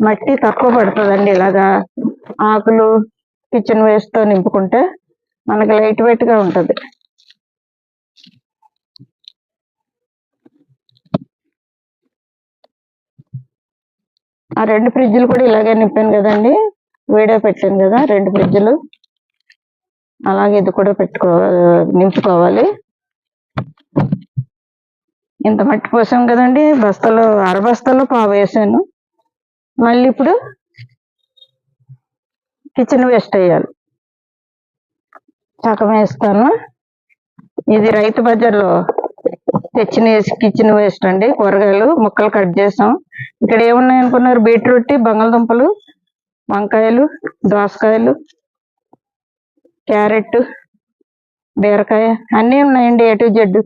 మట్టి తక్కువ పడుతుందండి. ఇలాగా ఆకులు కిచెన్ వేస్ట్ తో నింపుకుంటే మనకి లైట్ వెయిట్ గా ఉంటది. ఆ 2 ఫ్రిడ్జ్లు కూడా ఇలాగే నింపాను కదండి, వీడియో పెట్టాను కదా 2 ఫ్రిడ్జ్లు. అలాగే ఇది కూడా నింపుకోవాలి. ఇంత మట్టి పోసాం కదండి, బస్తాలో అరబస్తాలో పావు వేసాను. మళ్ళీ ఇప్పుడు కిచెన్ వేస్ట్ వేయాలి, సగం వేస్తాను. ఇది రైతు బజార్లో తెచ్చిన కిచెన్ వేస్ట్ అండి. కూరగాయలు ముక్కలు కట్ చేసాం. ఇక్కడ ఏమున్నాయి అనుకున్నారు? బీట్రూట్, బంగాళదుంపలు, వంకాయలు, దోసకాయలు, క్యారెట్, బీరకాయ అన్నీ ఉన్నాయండి, A to Z.